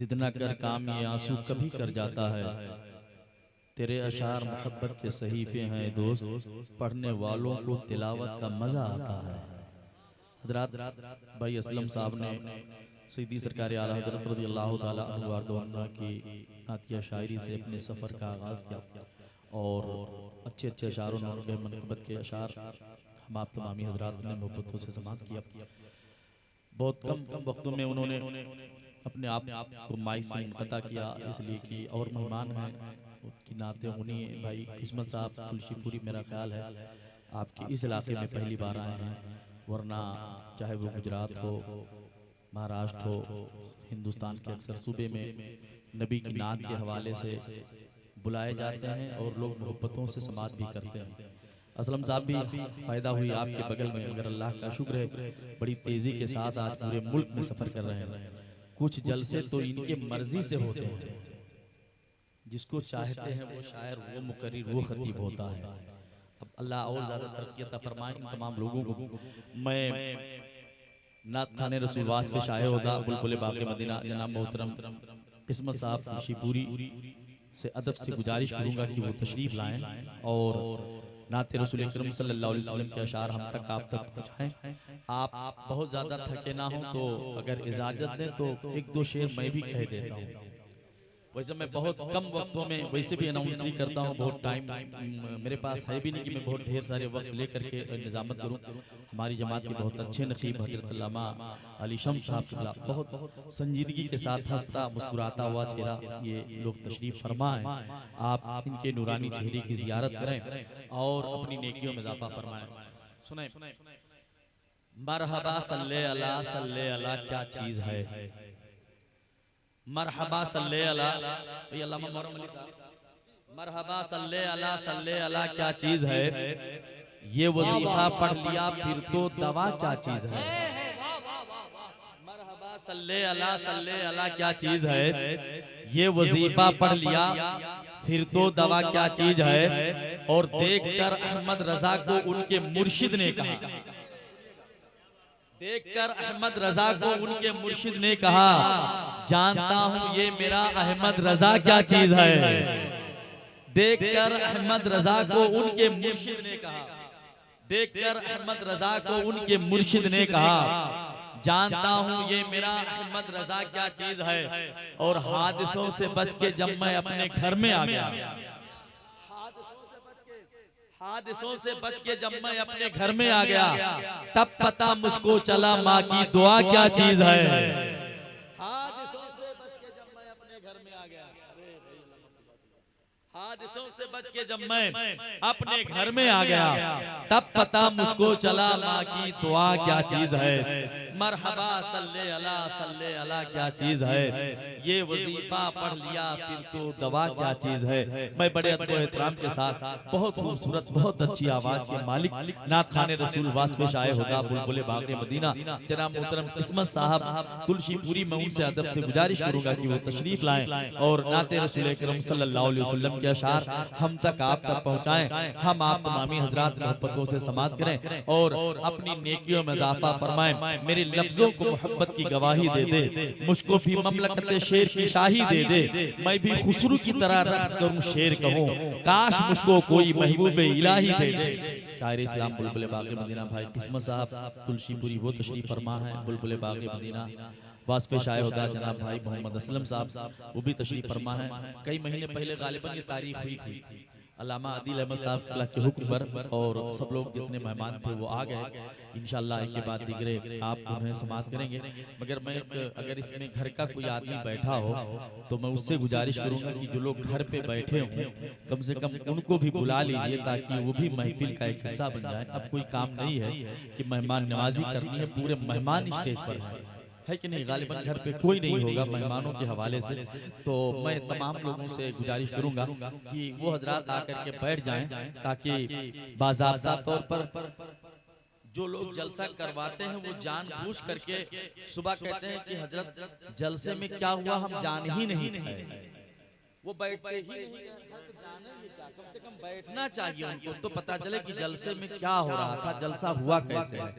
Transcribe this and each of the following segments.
जितना कर काम ये आंसू कभी कर जाता है। तेरे अशार मोहब्बत के सहीफे हैं दोस्त, पढ़ने वालों को तिलावत का मजा आता है। हजरत भाई असलम साहब ने सईदी सरकार आला हजरत रज़ियल्लाहु ताला अन्हु वारदौना की नातिया शायरी से अपने सफ़र का आगाज़ किया और अच्छे अच्छे अशारों ने उनके मनक़बत के अशार हम आप तमामी हजरात ने मोहब्बतों से समाअत किया। बहुत कम वक्तों में उन्होंने अपने आप को माइक से मुनक़ता किया, इसलिए कि और मेहमान हैं उसकी नाते उन्हीं भाई किस्मत साहब तुलसीपुरी मेरा ख्याल है आपके इस इलाके में पहली बार आए हैं, वरना चाहे वो गुजरात हो, महाराष्ट्र हो, हिंदुस्तान के अक्सर सूबे में नबी की नात के हवाले से बुलाए जाते हैं और लोग मोहब्बतों से समाअत भी करते हैं। असलम साहब भी पैदा हुई आपके बगल में, मगर अल्लाह का शुक्र है बड़ी तेज़ी के साथ आज पूरे मुल्क में सफ़र कर रहे हैं। कुछ जलसे तो इनके मर्जी से होते हैं, जिसको चाहते हैं वो शायर, वो मुकर्रिर, वो खतीब होता है। अब अल्लाह और ज़्यादा तरक्की अता फरमाए इन तमाम लोगों को। मैं नात खाने रसूल वास्फ़ शायर होदा बुलबुल बाक़ी मदीना जनाब मोहतरम किस्मत साहब तुलसीपुरी से अदब से गुजारिश करूँगा कि वो तशरीफ़ लाएँ और नाते रसूल अकरम सल्लल्लाहु अलैहि वसल्लम के अशार हम तक आप तक पहुँचाएँ। आप बहुत ज़्यादा थके ना हो तो अगर इजाज़त दें तो एक दो शेर मैं भी कह देता हूँ। वैसे मैं बहुत कम वक्तों में वैसे भी अनाउंस नहीं करता हूँ, बहुत टाइम मेरे पास है भी नहीं कि मैं बहुत ढेर सारे वक्त लेकर के निज़ामत करूँ। हमारी जमात के बहुत अच्छे नकीब हज़रत अल्लामा अली शम्स साहब क़िबला बहुत संजीदगी के साथ हंसता मुस्कुराता हुआ चेहरा ये लोग तशरीफ़ फरमाएं। आप इनके नूरानी चेहरे की ज़ियारत करें और अपनी नेकियों में इज़ाफ़ा फरमाएं। सुने मरहबा सल्ले अला क्या चीज़ है, मरहबा सल्ले अला मरहबा सल्ले अला क्या चीज है, ये वजीफा पढ़ लिया फिर तो दवा क्या चीज है। मरहबा सल्ले अला क्या चीज है, ये वजीफा पढ़ लिया फिर तो दवा क्या चीज है। और देखकर अहमद रजा को उनके मुर्शिद ने कहा, देखकर अहमद रजा को उनके मुर्शिद ने कहा, जानता हूं ये मेरा अहमद रजा क्या चीज है। देखकर अहमद रजा को उनके मुर्शिद ने कहा, देखकर अहमद रजा को उनके मुर्शिद ने कहा, जानता हूं ये मेरा अहमद रजा क्या चीज है। और हादिसों से बच के जब मैं अपने घर में आ गया, हादिसों से बच के जब मैं अपने घर में आ गया, तब पता मुझको चला माँ की दुआ क्या चीज है। हादिसों से बच के जब मैं अपने घर में आ गया, हादिसों से बच के जब मैं अपने घर में आ गया, तब पता मुझको चला माँ की दुआ क्या चीज है। मरहबा सल्ले अला क्या चीज है, ये वजीफा पढ़ लिया फिर तो दवा क्या चीज है। मैं बड़े अदब व एहतराम के साथ बहुत खूबसूरत बहुत अच्छी आवाज के मालिक नात खाने रसूल वास्फ़ शायर हुदा बुलबुल बाक़ी मदीना जनाब मोहतरम किस्मत साहब तुलसीपुरी, मैं उनसे अदब से गुजारिश करूंगा कि वो तशरीफ लाएं और नाते रसूल अकरम सल्लल्लाहु अलैहि वसल्लम के अशार हम तक आप तक पहुंचाएं। हम आप तमामी हजरात मोहब्बतों से समाअत करें और अपनी नेकियों में इज़ाफ़ा फरमाएं। मेरे लफ्जों को मोहब्बत की गवाही दे दे, मुझको भी ममलकत शेर की शाही दे दे, मैं भी खुसरू की तरह रक्स करूं शेर कहूं, काश मुझको कोई महबूब इलाही दे दे। शायर इस्लाम बुलबुल बाक़ी मदीना भाई किस्मत साहब तुलसीपुरी वो तशरीफ फरमा है, बुलबुल बाक़ी मदीना वास्फ़ शायर हुदा जनाब भाई मोहम्मद असलम साहब वो भी तशरीफ फरमा है। कई महीने पहले गालिबन ये तारीख हुई थी, अल्लामा आदिल अहमद साहब के हुक्म पर, और सब लोग जितने मेहमान थे वो आ गए। इंशाअल्लाह एक के बाद दिगरे आप उन्हें समाअत करेंगे। मगर मैं अगर इसमें घर का कोई आदमी बैठा हो तो मैं उससे गुजारिश करूंगा कि जो लोग घर पे बैठे हों कम से कम उनको भी बुला लीजिए, ताकि वो भी महफिल का एक हिस्सा बन जाए। अब कोई काम नहीं है कि मेहमान नवाजी करनी है, पूरे मेहमान स्टेज पर है कि नहीं। गालिबन घर पे कोई नहीं होगा मेहमानों के हवाले से, तो मैं तमाम लोगों से गुजारिश करूंगा कि वो हजरात आकर के बैठ जाएं, ताकि बाज़ाब्ता तौर पर जो लोग जलसा करवाते हैं वो जानबूझ करके सुबह कहते हैं कि हजरत जलसे में क्या हुआ हम जान ही नहीं पाए। वो बैठते ही नहीं है, तो जाने ही क्या, कम से कम बैठना चाहिए उनको, तो पता चले कि जलसे में क्या हो रहा था, जलसा हुआ कैसे है,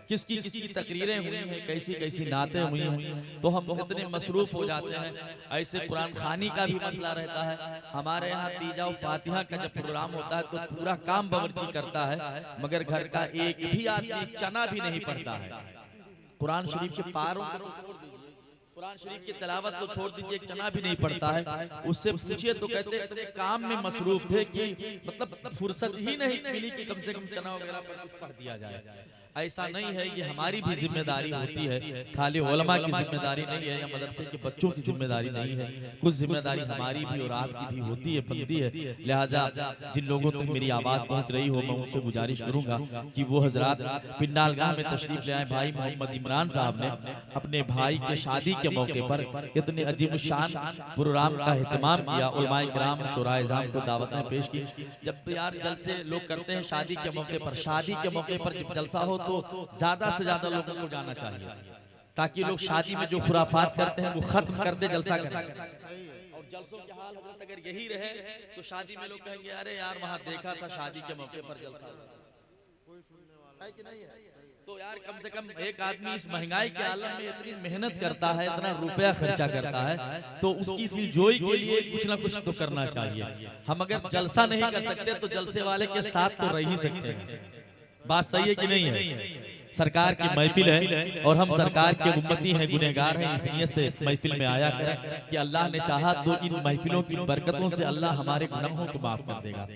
किसकी किसकी तकरीरें हुई हैं, कैसी कैसी नातें हुई हैं। तो हम इतने मसरूफ हो जाते हैं। ऐसे कुरान खानी का भी मसला रहता है। हमारे यहाँ तीजा और फातिहा का जब प्रोग्राम होता है तो पूरा काम बावर्ची करता है, मगर घर का एक भी आदमी चना भी नहीं पढ़ता है। कुरान शरीफ के पारों को तो छोड़ दीजिए, कुरान शरीफ की तिलावत तो छोड़ दीजिए, एक चना भी नहीं पड़ता है। उससे पूछिए तो कहते इतने काम में मसरूफ थे कि मतलब फुर्सत ही नहीं मिली कि कम से कम चना वगैरह पर कुछ पढ़ दिया जाए। ऐसा नहीं है, ये हमारी भी जिम्मेदारी होती है, खाली उलमा की जिम्मेदारी नहीं है या मदरसे के बच्चों की जिम्मेदारी नहीं है, कुछ जिम्मेदारी हमारी भी और आपकी भी होती है, बनती है। लिहाजा जिन लोगों तक मेरी आवाज़ पहुंच रही हो, मैं उनसे गुजारिश करूंगा कि वो हजरात पिंडालगाह में तशरीफ ले आए। भाई मोहम्मद इमरान साहब ने अपने भाई के शादी के मौके पर इतने अजीम शान प्रोग्राम का एहतमाम किया, उलमाए किराम शुराए-ए-इज़ाम को दावतें पेश की। जब यार जलसे लोग करते हैं शादी के मौके पर, शादी के मौके पर जब जलसा हो तो ज्यादा से ज्यादा लोगों को जाना चाहिए, ताकि लोग शादी में जो खुराफात करते हैं वो खत्म कर दे, जलसा करें। और जलसों के हाल हजरत अगर यही रहे तो शादी में लोग कहेंगे अरे यार वहां देखा था शादी के मौके पर जलसा, है कि नहीं है? तो यार कम से कम एक आदमी इस महंगाई के आलम में इतनी मेहनत करता है, इतना रुपया खर्चा करता है, तो उसकी दिलजोई के लिए कुछ ना कुछ तो करना चाहिए। हम अगर जलसा नहीं कर सकते तो जलसे वाले के साथ तो रह ही सकते हैं। बात सही है कि नहीं है? सरकार की महफिल है और हम सरकार के उम्मती हैं, गुनहगार हैं, इस नियत से महफिल में आया करें कि अल्लाह ने चाहा तो इन महफिलों की बरकतों से अल्लाह हमारे गुनाहों को माफ कर देगा।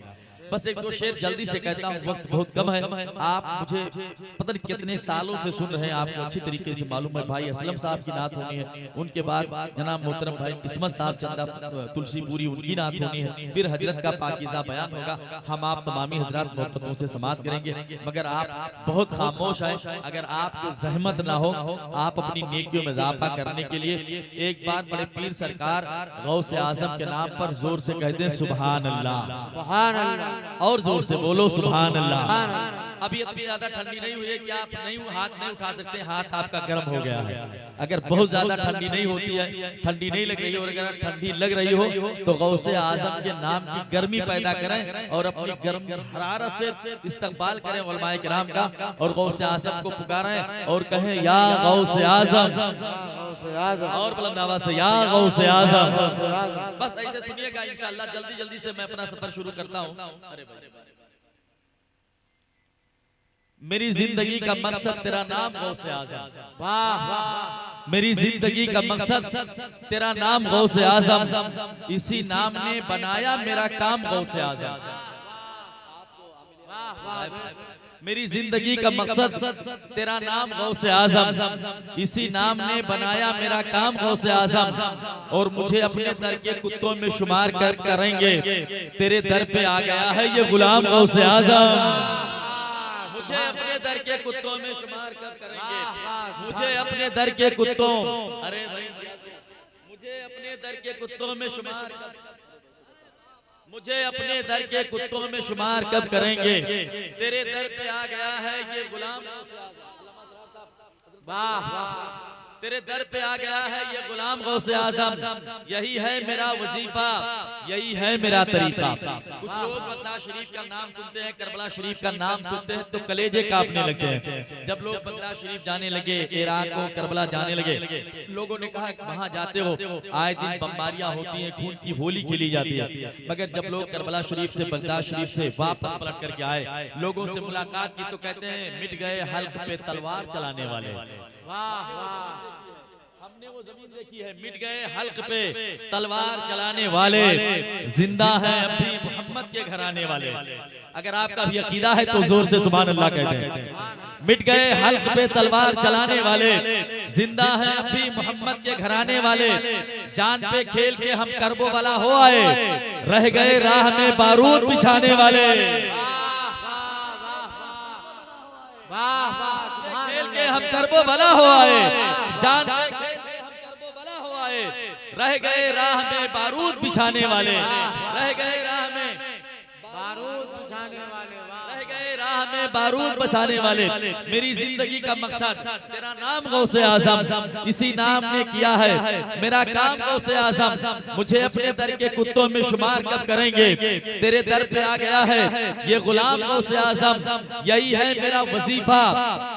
बस एक दो शेर जल्दी से कहता हूँ, वक्त बहुत कम है। आप मुझे पता नहीं कितने सालों से सुन रहे हैं, आपको अच्छी तरीके से मालूम है। भाई असलम साहब की नात होनी है, उनके बाद जनाब मोहतरम भाई किस्मत साहब चंदा तुलसीपुरी उनकी नात होनी है, फिर हजरत का पाकीज़ा बयान होगा। हम आप तमामी हजरात मोहब्बतों से समात करेंगे, मगर आप बहुत खामोश हैं। अगर आपको जहमत ना हो, आप अपनी नेकियों में इजाफा करने के लिए एक बार बड़े पीर सरकार गौसे आजम के नाम पर जोर से कह दें सुभान अल्लाह, सुभान अल्लाह, और जोर से बोलो सुभान अल्लाह। अभी इतनी ज्यादा ठंडी नहीं हुई है कि आप नहीं हाथ नहीं उठा सकते, हाथ आपका गर्म हो गया है। अगर बहुत ज्यादा ठंडी नहीं होती है, ठंडी नहीं लग रही है, और अगर ठंडी लग रही हो तो गौसे आजम के नाम की गर्मी पैदा करें और अपनी गर्म हरारत से इस्तकबाल करें उलमाए किराम का, और गौसे आजम को पुकारें और कहें या गौसे आजम, और बुलंद आवाज से या गौसे आजम। बस ऐसे सुनिएगा इंशाअल्लाह। जल्दी जल्दी से मैं अपना सफर शुरू करता हूँ। अरे भाई, मेरी जिंदगी का मकसद तेरा नाम गौसे आजम, वाह वाह, मेरी जिंदगी का मकसद तेरा नाम गौसे आजम, इसी नाम ने बनाया मेरा काम गौसे आजम। मेरी जिंदगी का मकसद तेरा नाम गौसे आजम, इसी नाम ने बनाया मेरा काम गौसे आजम, और मुझे अपने दर के कुत्तों में शुमार कर करेंगे, तेरे दर पे आ गया है ये गुलाम गौसे आजम। मुझे अपने दर के कुत्तों में शुमार कर करेंगे, मुझे अपने दर के कुत्तों, अरे भाई मुझे अपने दर के कुत्तों में शुमार कर, मुझे अपने दर के कुत्तों में शुमार कब करेंगे, तेरे दर पे आ गया है ये गुलाम, वाह वाह, तेरे दर पे आ गया है ये गुलाम गौसे आजम। यही है मेरा वजीफा, यही है मेरा तरीका। कुछ लोग बगदाद शरीफ का नाम सुनते हैं, करबला शरीफ का नाम सुनते हैं तो कलेजे कांपने लगते हैं। जब लोग बगदाद शरीफ जाने लगे, इराक को करबला जाने लगे, लोगों ने कहा वहां जाते हो आए दिन बमबारियां होती हैं, खून की होली खेली जाती है। मगर जब लोग करबला शरीफ से बगदाद शरीफ से वापस पलट करके आए, लोगों से मुलाकात की तो कहते हैं मिट गए हल्क पे तलवार चलाने वाले, वाह वाह, हमने वो जमीन देखी है, मिट गए हल्क पे तलवार चलाने वाले, जिंदा है अब भी मोहम्मद के घराने वाले। अगर आपका भी अकीदा है तो जोर से सुभान अल्लाह कहते हैं। मिट गए हल्क पे तलवार चलाने वाले, जिंदा है अब भी मोहम्मद के घराने वाले, जान पे खेल के हम करबो वाला हो आए, रह गए राह में बारूद बिछाने वाले, खेल के हम करबो भला हो आए, जान पे खेल के हम करबो भला हो आए, रह गए राह में बारूद बिछाने वाले, रह गए राह में बारूद बिछाने वाले, रह गए राह में बारूद बचाने वाले, मेरी जिंदगी का मकसद तेरा नाम गौसे आजम, इसी नाम ने किया है मेरा काम गौसे आजम। मुझे अपने दर के कुत्तों में शुमार कब करेंगे, तेरे दर पे आ गया है ये गुलाम गौसे आजम। यही है मेरा वजीफा,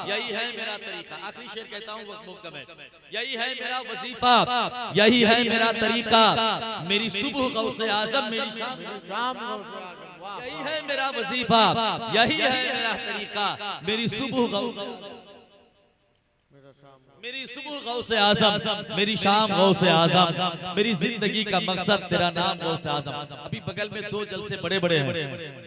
यही है मेरा तरीका। आखिरी शेर कहता हूँ, वक्त मुकदम है। यही है मेरा वजीफा, यही है मेरा तरीका, मेरी सुबह गौसे आजम, मेरी शाम। यही है मेरा वजीफा, यही है मेरा तरीका, मेरी सुबह मेरी सुबह गौसे आजम, मेरी शाम गौसे आजम, मेरी जिंदगी का मकसद तेरा नाम गौसे आजम। अभी बगल में दो जलसे बड़े बड़े हैं।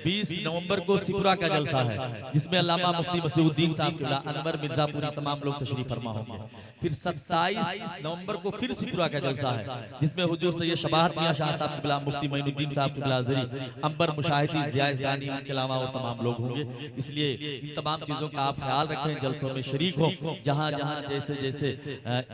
20 नवंबर को सिपुरा का जलसा है, जिसमें अल्लामा मुफ्ती मसीहुद्दीन साहब किबला, अनवर मिर्जापुरी तमाम लोग तशरीफ फरमा होंगे। फिर 27 नवंबर को फिर सिपुरा का जलसा है, जिसमें हुजूर सैयद शबाहत मियां शाह साहब किबला, मुफ्ती मोइनुद्दीन साहब किबला अज़हरी, अंबर मुशाहिदी, ज़िया इस्लानी, उनके अलावा और तमाम लोग होंगे। इसलिए इन तमाम चीज़ों का आप ख्याल रखें, जलसों में शरीक हो। जहाँ जहाँ जैसे जैसे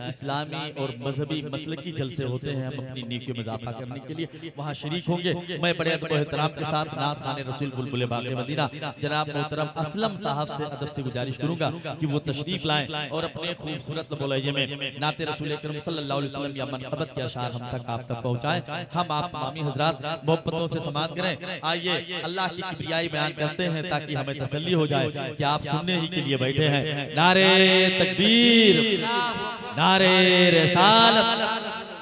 इस्लामी और मजहबी मसलकी जलसे होते हैं, हम अपनी नेकियों में इजाफा करने के लिए वहाँ शरीक होंगे। मैं बड़े अदब और एहतराम के साथ नात खाने रसूल बुलबुल बाग़े मदीना जनाब मोहतरम असलम साहब से अदब से गुजारिश करूंगा कि वो तशरीफ लाएं और अपने खूबसूरत बोलैये में नाते रसूल अकरम सल्लल्लाहु अलैहि वसल्लम या मनक़बत के अशार हम तक आप तक पहुँचाएं। हम आप तमामी हजरात मोहब्बतों से समात करें। आइए अल्लाह की किबरियाई बयान करते हैं ताकि हमें तसल्ली हो जाए कि आप सुनने ही के लिए बैठे हैं। नारे तकबीर, नारे रिसालत,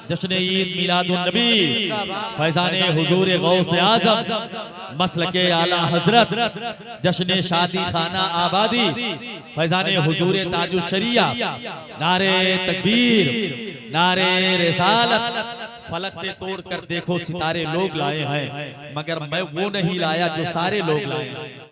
जश्न ईद मिलादुन नबी, फैज़ाने हुजूर गौसे आज़म, मसलके आला हजरत, जश्न शादी खाना आबादी, फैज़ाने हुजूर ताजुश शरिया। नारे तकबीर, नारे रिसालत। फलक से तोड़ कर देखो सितारे लोग लाए हैं, मगर मैं वो नहीं लाया जो सारे लोग लाए हैं।